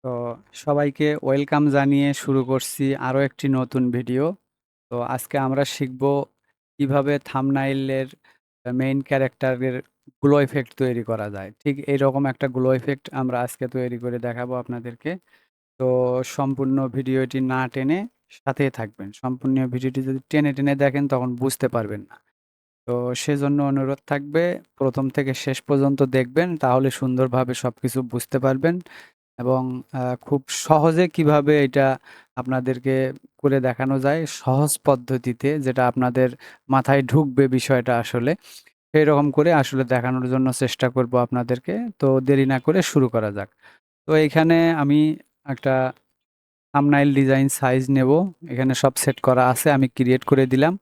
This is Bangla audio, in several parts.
তো সবাইকে ওয়েলকাম জানিয়ে শুরু করছি আরও একটি নতুন ভিডিও। তো আজকে আমরা শিখব কিভাবে থাম্বনাইলের মেইন ক্যারেক্টারের গ্লো ইফেক্ট তৈরি করা যায়। ঠিক এইরকম একটা গ্লো ইফেক্ট আমরা আজকে তৈরি করে দেখাবো আপনাদেরকে। তো সম্পূর্ণ ভিডিওটি না টেনে সাথেই থাকবেন। সম্পূর্ণ ভিডিওটি যদি টেনে টেনে দেখেন তখন বুঝতে পারবেন না। তো সেজন্য অনুরোধ থাকবে প্রথম থেকে শেষ পর্যন্ত দেখবেন, তাহলে সুন্দরভাবে সবকিছু বুঝতে পারবেন। এবং খুব সহজে কিভাবে এটা আপনাদেরকে করে দেখানো যায় সহজ পদ্ধতিতে, যেটা আপনাদের মাথায় ঢুকবে বিষয়টা আসলে, সেরকম করে আসলে দেখানোর জন্য চেষ্টা করব আপনাদেরকে। তো দেরি না করে শুরু করা যাক। তো এইখানে আমি একটা থাম্বনাইল ডিজাইন সাইজ নেব। এখানে সব সেট করা আছে, আমি ক্রিয়েট করে দিলাম।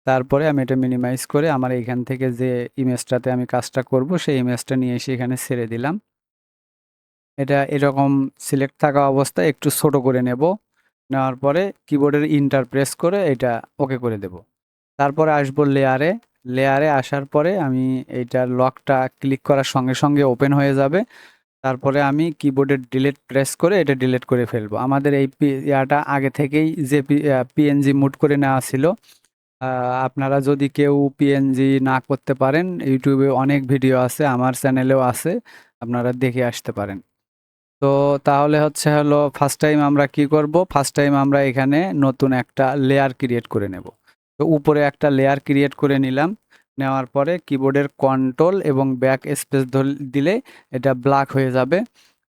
তারপরে আমি এটা মিনিমাইজ করে আমার এইখান থেকে যে ইমেজটাতে আমি কাজটা করব সেই ইমেজটা নিয়ে এসে এখানে ছেড়ে দিলাম। এটা এরকম সিলেক্ট থাকা অবস্থায় একটু ছোট করে নেব। নেওয়ার পরে কিবোর্ডের ইন্টার প্রেস করে এটা ওকে করে দেব। তারপরে আসবো লেয়ারে। লেয়ারে আসার পরে আমি এইটার লকটা ক্লিক করার সঙ্গে সঙ্গে ওপেন হয়ে যাবে। তারপরে আমি কিবোর্ডের ডিলিট প্রেস করে এটা ডিলিট করে ফেলবো। আমাদের এই ইয়াটা আগে থেকেই যে পিএনজি মুড করে নেওয়া ছিল। আপনারা যদি কেউ পিএনজি না করতে পারেন, ইউটিউবে অনেক ভিডিও আছে, আমার চ্যানেলেও আছে, আপনারা দেখে আসতে পারেন। তো তাহলে হলো ফার্স্ট টাইম আমরা কি করব, ফার্স্ট টাইম আমরা এখানে নতুন একটা লেয়ার ক্রিয়েট করে নেব। তো উপরে একটা লেয়ার ক্রিয়েট করে নিলাম। নেওয়ার পরে কিবোর্ডের কন্ট্রোল এবং ব্যাক স্পেস দিলে এটা ব্ল্যাক হয়ে যাবে।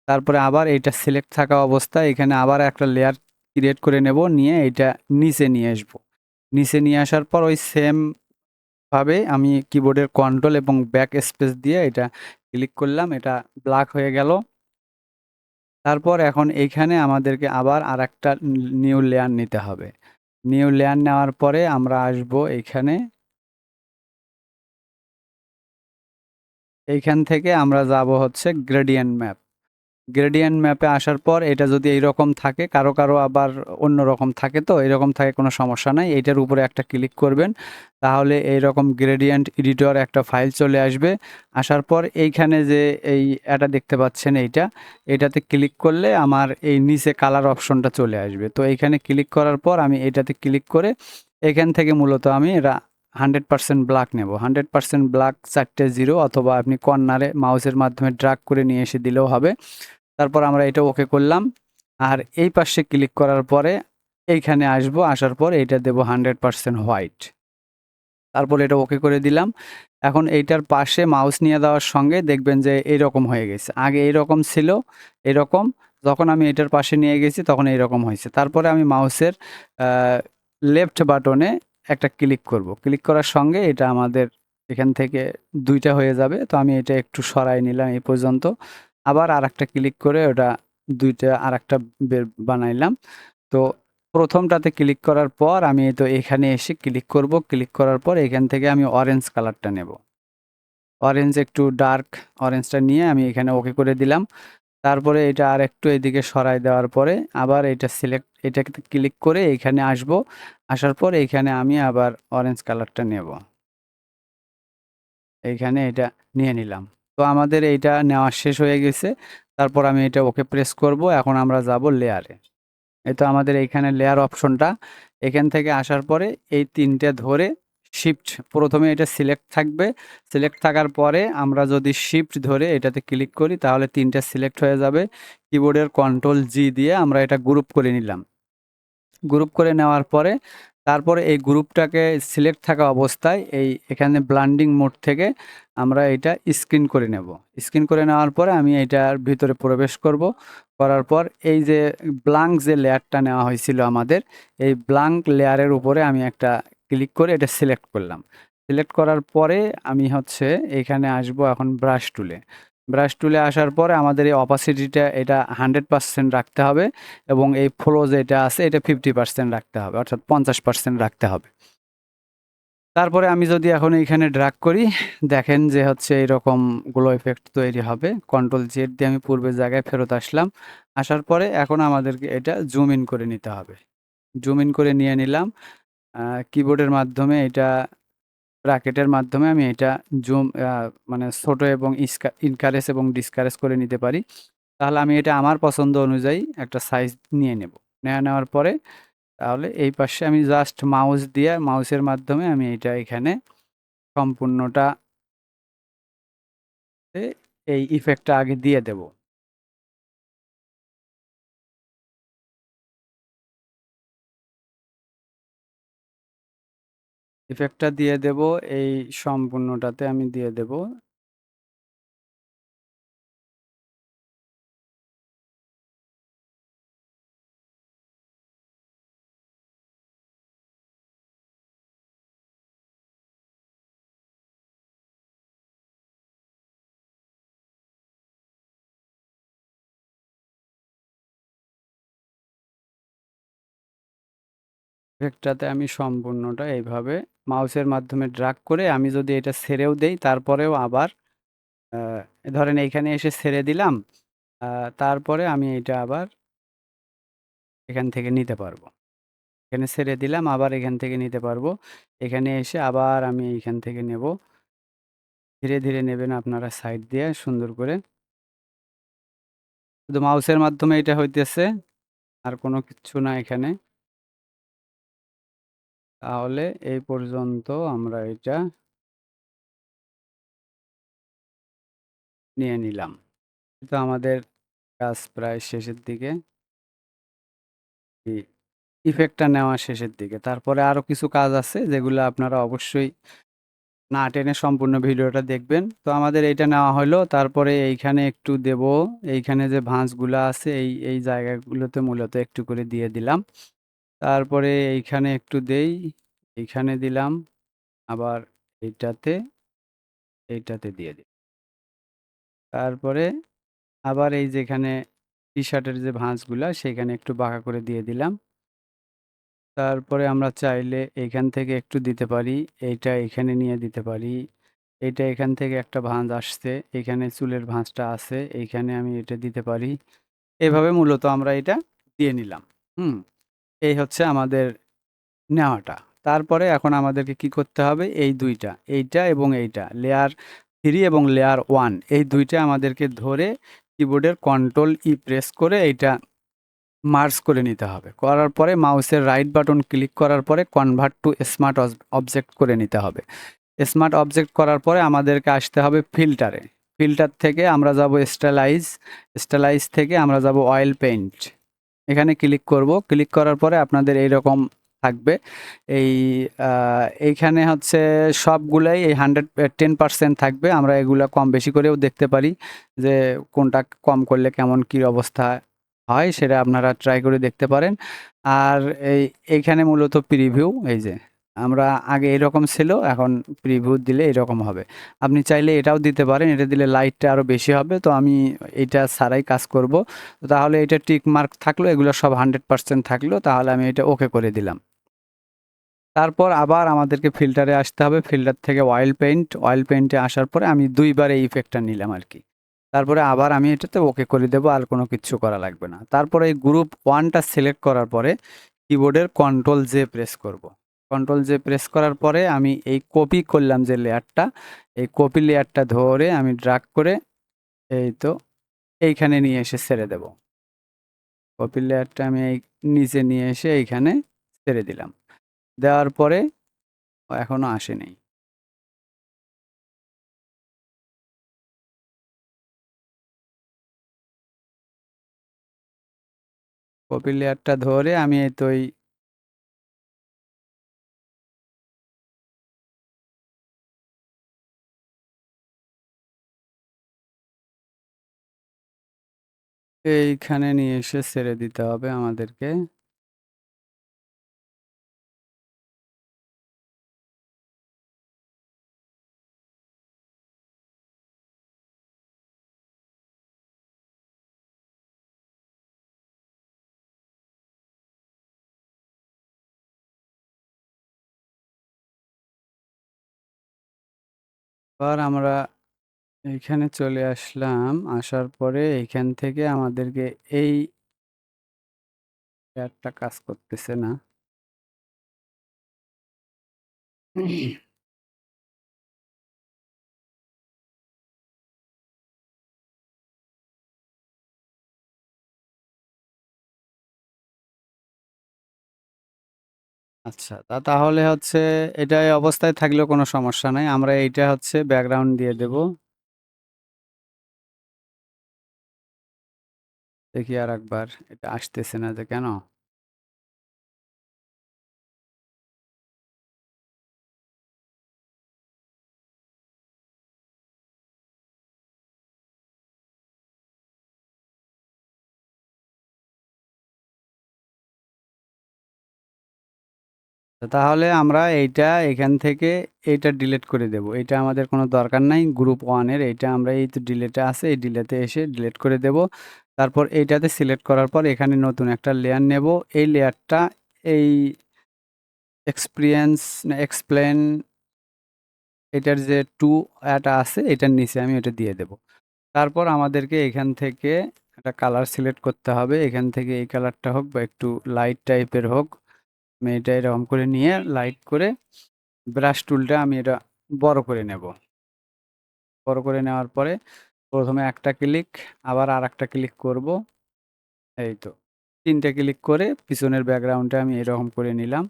তারপরে আবার এটা সিলেক্ট থাকা অবস্থায় এখানে আবার একটা লেয়ার ক্রিয়েট করে নেব, নিয়ে এটা নিচে নিয়ে আসব। নিচে নিয়ে আসার পর ওই সেম ভাবে আমি কিবোর্ডের কন্ট্রোল এবং ব্যাক স্পেস দিয়ে এটা ক্লিক করলাম, এটা ব্ল্যাক হয়ে গেল। তারপর এখন এইখানে আমাদেরকে আবার আরেকটা নিউ লেয়ার নিতে হবে। নিউ লেয়ার নেওয়ার পরে আমরা আসব এইখানে। এইখান থেকে আমরা যাব গ্রেডিয়েন্ট ম্যাপ। গ্রেডিয়েন্ট ম্যাপে আসার পর এটা যদি এইরকম থাকে, কারো কারো আবার অন্য রকম থাকে, তো এরকম থাকে কোনো সমস্যা নাই, এইটার উপরে একটা ক্লিক করবেন। তাহলে এইরকম গ্রেডিয়েন্ট এডিটর একটা ফাইল চলে আসবে। আসার পর এইখানে যে এটা দেখতে পাচ্ছেন, এটাতে ক্লিক করলে আমার এই নিচে কালার অপশনটা চলে আসবে। তো এইখানে ক্লিক করার পর আমি এটাতে ক্লিক করে এখান থেকে মূলত আমি 100% ব্ল্যাক নেব। 100% ব্ল্যাক 4টে জিরো, অথবা আপনি কর্নারে মাউসের মাধ্যমে ড্র্যাগ করে নিয়ে এসে দিলেও হবে। তারপর আমরা এটা ওকে করলাম। আর এই পাশে ক্লিক করার পরে এইখানে আসবো, আসার পর এটা দেব 100% হোয়াইট। তারপর এটা ওকে করে দিলাম। এখন এইটার পাশে মাউস নিয়ে দেওয়ার সঙ্গে দেখবেন যে এইরকম হয়ে গেছে। আগে এইরকম ছিল, এরকম। যখন আমি এটার পাশে নিয়ে গেছি তখন এইরকম হয়েছে। তারপরে আমি মাউসের লেফট বাটনে একটা ক্লিক করব। ক্লিক করার সঙ্গে এটা আমাদের এখান থেকে 2টা হয়ে যাবে। তো আমি এটা একটু সরাই নিলাম এই পর্যন্ত। আবার আরেকটা ক্লিক করে ওটা 2টা আরেকটা বানাইলাম। তো প্রথমটাতে ক্লিক করার পর আমি তো এখানে এসে ক্লিক করব। ক্লিক করার পর এখান থেকে আমি অরেঞ্জ কালারটা নেব। অরেঞ্জ, একটু ডার্ক অরেঞ্জটা নিয়ে আমি এখানে ওকে করে দিলাম। তারপরে এটা আর একটু এদিকে সরাই দেওয়ার পরে আবার এটাকে ক্লিক করে এখানে আসব। আসার পর এইখানে আমি আবার অরেঞ্জ কালারটা নেব। এইখানে এটা নিয়ে নিলাম। তো আমাদের এইটা নেওয়া শেষ হয়ে গেছে। তারপর আমি এটা ওকে প্রেস করব। এখন আমরা যাব লেয়ারে। এই তো আমাদের এইখানে লেয়ার অপশনটা। এখান থেকে আসার পরে এই 3টে ধরে শিফট, প্রথমে এটা সিলেক্ট থাকবে। সিলেক্ট থাকার পরে আমরা যদি শিফট ধরে এটাতে ক্লিক করি তাহলে 3টে সিলেক্ট হয়ে যাবে। কিবোর্ডের কন্ট্রোল জি দিয়ে আমরা এটা গ্রুপ করে নিলাম। গ্রুপ করে নেওয়ার পরে তারপরে এই গ্রুপটাকে সিলেক্ট থাকা অবস্থায় এখানে ব্লান্ডিং মোড থেকে আমরা এটা স্ক্রিন করে নেব। স্ক্রিন করে নেওয়ার পরে আমি এটার ভিতরে প্রবেশ করব। করার পর এই যে ব্ল্যাঙ্ক যে লেয়ারটা নেওয়া হয়েছিল আমাদের, এই ব্ল্যাঙ্ক লেয়ারের উপরে আমি একটা ক্লিক করে এটা সিলেক্ট করলাম। সিলেক্ট করার পরে আমি এখানে আসব এখন ব্রাশ টুলে। ব্রাশ টুলে আসার পরে আমাদের এই অপাসিটিটা এটা 100% রাখতে হবে, এবং এই ফ্লো যেটা আছে এটা 50% রাখতে হবে, অর্থাৎ 50% রাখতে হবে। তারপরে আমি যদি এখন এইখানে ড্র্যাগ করি, দেখেন যে এরকম গ্লো ইফেক্ট তৈরি হবে। কন্ট্রোল জেড দিয়ে আমি পূর্বের জায়গায় ফেরত আসলাম। আসার পরে এখন আমাদেরকে এটা জুম ইন করে নিতে হবে। জুম ইন করে নিয়ে নিলাম। কিবোর্ডের মাধ্যমে এটা, ব্র্যাকেটের মাধ্যমে আমি এটা জুম মানে ছোট এবং ইনকারেজ এবং ডিসকারেজ করে নিতে পারি। তাহলে আমি এটা আমার পছন্দ অনুযায়ী একটা সাইজ নিয়ে নেব। নেওয়ার পরে তাহলে এই পাশে আমি জাস্ট মাউস দিয়ে মাউসের মাধ্যমে আমি এটা এখানে সম্পূর্ণটা এই ইফেক্টটা আগে দিয়ে দেব। ইফেক্টটা দিয়ে দেব এই সম্পূর্ণটাতে আমি দিয়ে দেব। ইফেক্টটাতে আমি সম্পূর্ণটা এইভাবে মাউসের মাধ্যমে ড্রাগ করে আমি যদি এটা ছেড়েও দেই তারপরেও আবার ধরেন এইখানে এসে ছেড়ে দিলাম, তারপরে আমি এটা আবার এখান থেকে নিতে পারবো। এখানে ছেড়ে দিলাম আবার এখান থেকে নিতে পারবো। এখানে এসে আবার আমি এইখান থেকে নেব। ধীরে ধীরে নেবেন আপনারা সাইড দিয়ে সুন্দর করে। শুধু মাউসের মাধ্যমে এটা হইতেছে, আর কোনো কিচ্ছু না এখানে। তাহলে এই পর্যন্ত আমরা এটা নিয়ে নিলাম। তো আমাদের কাজ প্রায় শেষের দিকে। ইফেক্টটা নেওয়া শেষের দিকে। তারপরে আরো কিছু কাজ আছে যেগুলো আপনারা অবশ্যই না টেনে সম্পূর্ণ ভিডিওটা দেখবেন। তো আমাদের এইটা নেওয়া হলো। তারপরে এইখানে একটু দেব। এইখানে যে ভাঁজগুলা আছে এই জায়গাগুলোতে মূলত একটু করে দিয়ে দিলাম। তারপরে এইখানে একটু দেই, এইখানে দিলাম, আবার এইটাতে, এইটাতে দিয়ে দিই। তারপরে আবার এই যেখানে টি-শার্টের যে ভাঁজগুলা সেখানে একটু বাঁকা করে দিয়ে দিলাম। তারপরে আমরা চাইলে এখান থেকে একটু দিতে পারি, এইটা এখানে নিয়ে দিতে পারি। এইটা এখান থেকে একটা ভাঁজ আসছে, এখানে চুলের ভাঁজটা আছে, এইখানে আমি এটা দিতে পারি। এভাবে মূলত আমরা এটা দিয়ে নিলাম। হুম? এই হচ্ছে আমাদের নেওয়াটা। তারপরে এখন আমাদেরকে কি করতে হবে? এই ২ টা, এইটা এবং এইটা, লেয়ার 3 এবং লেয়ার 1 এই ২ টা আমাদেরকে ধরে কিবোর্ডের কন্ট্রোল ই প্রেস করে এইটা মার্জ করে নিতে হবে। করার পরে মাউসের রাইট বাটন ক্লিক করার পরে কনভার্ট টু স্মার্ট অবজেক্ট করে নিতে হবে। স্মার্ট অবজেক্ট করার পরে আমাদেরকে আসতে হবে ফিল্টারে। ফিল্টার থেকে আমরা যাব স্টাইলাইজ, স্টাইলাইজ থেকে আমরা যাব অয়েল পেইন্ট। এখানে ক্লিক করব। ক্লিক করার পরে আপনাদের এইরকম থাকবে। এই এইখানে হচ্ছে সবগুলাই এই 10% থাকবে। আমরা এগুলা কম বেশি করেও দেখতে পারি যে কোনটা কম করলে কেমন কী অবস্থা হয় সেটা আপনারা ট্রাই করে দেখতে পারেন। আর এইখানে মূলত প্রিভিউ এই যে আমরা আগে এরকম ছিল, এখন প্রিভিউ দিলে এরকম হবে। আপনি চাইলে এটাও দিতে পারেন, এটা দিলে লাইটটা আরও বেশি হবে। তো আমি এটা ছাড়াই কাজ করব। তাহলে এটা টিক মার্ক থাকলো, এগুলো সব 100% থাকলো, তাহলে আমি এটা ওকে করে দিলাম। তারপর আবার আমাদেরকে ফিল্টারে আসতে হবে। ফিল্টার থেকে অয়েল পেইন্ট, অয়েল পেইন্টে আসার পরে আমি ২ বার এই ইফেক্টটা নিলাম আরকি। তারপরে আবার আমি এটাতে ওকে করে দেব, আর কোনো কিচ্ছু করা লাগবে না। তারপরে এই গ্রুপ 1 টা সিলেক্ট করার পরে কিবোর্ডের কন্ট্রোল জে প্রেস করব। কন্ট্রোল জে প্রেস করার পরে আমি এই কপি করলাম যে লেয়ারটা, এই কপি লেয়ারটা ধরে আমি ড্রাগ করে এই তো এইখানে নিয়ে এসে ছেড়ে দেব। কপি লেয়ারটা আমি এই নিচে নিয়ে এসে এইখানে ছেড়ে দিলাম। দেওয়ার পরে এখনো আসেনি। কপি লেয়ারটা ধরে আমি এই তো এইখানে নিয়ে এসে ছেড়ে দিতে হবে আমাদেরকে। আবার আমরা এইখানে চলে আসলাম। আসার পরে এইখান থেকে আমাদেরকে এই লেয়ারটা কাজ করতেছে না। আচ্ছা, তাহলে হচ্ছে এটা এই অবস্থায় থাকলেও কোনো সমস্যা নাই। আমরা এইটা হচ্ছে ব্যাকগ্রাউন্ড দিয়ে দেব। দেখি আরেকবার এটা আসতেছে না যে কেন? তাহলে আমরা এইটা ডিলিট করে দেব। এইটা আমাদের কোনো দরকার নাই। গ্রুপ 1 এর এইটা আমরা এই তো ডিলেটে আছে, এই ডিলেটে এসে ডিলিট করে দেব। তারপর এইটাতে সিলেক্ট করার পর এখানে নতুন একটা লেয়ার নেব। এই লেয়ারটা এই এক্সপেরিয়েন্স না এক্সপ্লেন এটার যে টু এটা আছে এটার নিচে আমি এটা দিয়ে দেব। তারপর আমাদেরকে এখান থেকে একটা কালার সিলেক্ট করতে হবে। এখান থেকে এই কালারটা হোক বা একটু লাইট টাইপের হোক। আমি এটা এরকম করে নিয়ে লাইট করে ব্রাশ টুলটা আমি এটা বড় করে নেব। বড় করে নেওয়ার পরে প্রথমে একটা ক্লিক, আবার আরেকটা ক্লিক করব। এই তো ৩ টে ক্লিক করে পিছনের ব্যাকগ্রাউন্ডটা আমি এরকম করে নিলাম।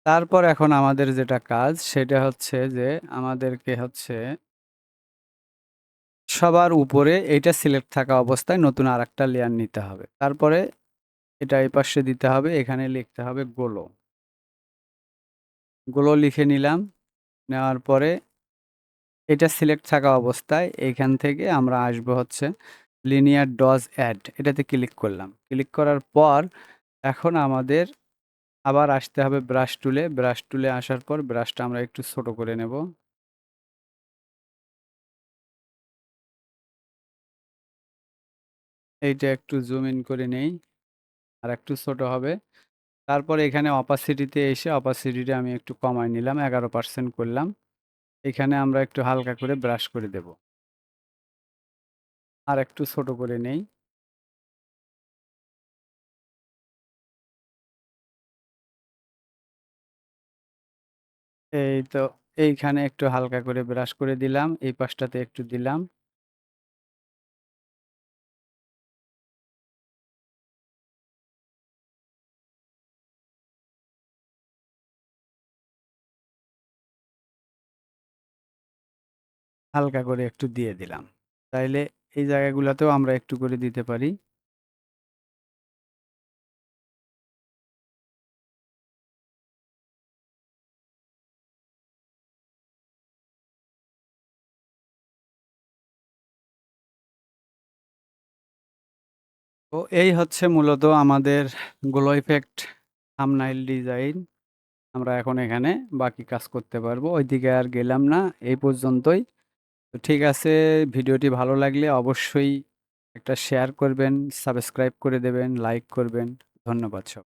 তারপর এখন আমাদের যেটা কাজ সেটা হচ্ছে যে আমাদেরকে হচ্ছে সবার উপরে এইটা সিলেক্ট থাকা অবস্থায় নতুন আরেকটা লেয়ার নিতে হবে। তারপরে এটা এই পাশে দিতে হবে। এখানে লিখতে হবে গ্লো। গ্লো লিখে নিলাম। নেওয়ার পরে এটা সিলেক্ট থাকা অবস্থায় এইখান থেকে আমরা আসবো হচ্ছে লিনিয়ার ডজ অ্যাড এটাতে ক্লিক করলাম। ক্লিক করার পর এখন আমাদের আবার আসতে হবে ব্রাশ টুলে। ব্রাশ টুলে আসার পর ব্রাশটা আমরা একটু ছোট করে নেব। এইটা একটু জুম ইন করে নেই, আর একটু ছোট হবে। তারপর এখানে অপাসিটিতে এসে অপাসিটিটা আমি একটু কমায় নিলাম, 11% করলাম। এখানে আমরা একটু হালকা করে ব্রাশ করে দেব, আর একটু ছোট করে নেই। এই তো এইখানে একটু হালকা করে ব্রাশ করে দিলাম, এই পাশটাতে একটু দিলাম। হালকা করে একটু দিয়ে দিলাম। তাইলে এই জায়গাগুলোতেও আমরা একটু করে দিতে পারি। তো এই হচ্ছে মূলত আমাদের গ্লো ইফেক্ট থাম্বনেইল ডিজাইন। আমরা এখন এখানে বাকি কাজ করতে পারবো। ওইদিকে আর গেলাম না, এই পর্যন্তই। তো ঠিক আছে, ভিডিওটি ভালো লাগলে অবশ্যই একটা শেয়ার করবেন, সাবস্ক্রাইব করে দেবেন, লাইক করবেন। ধন্যবাদ সব।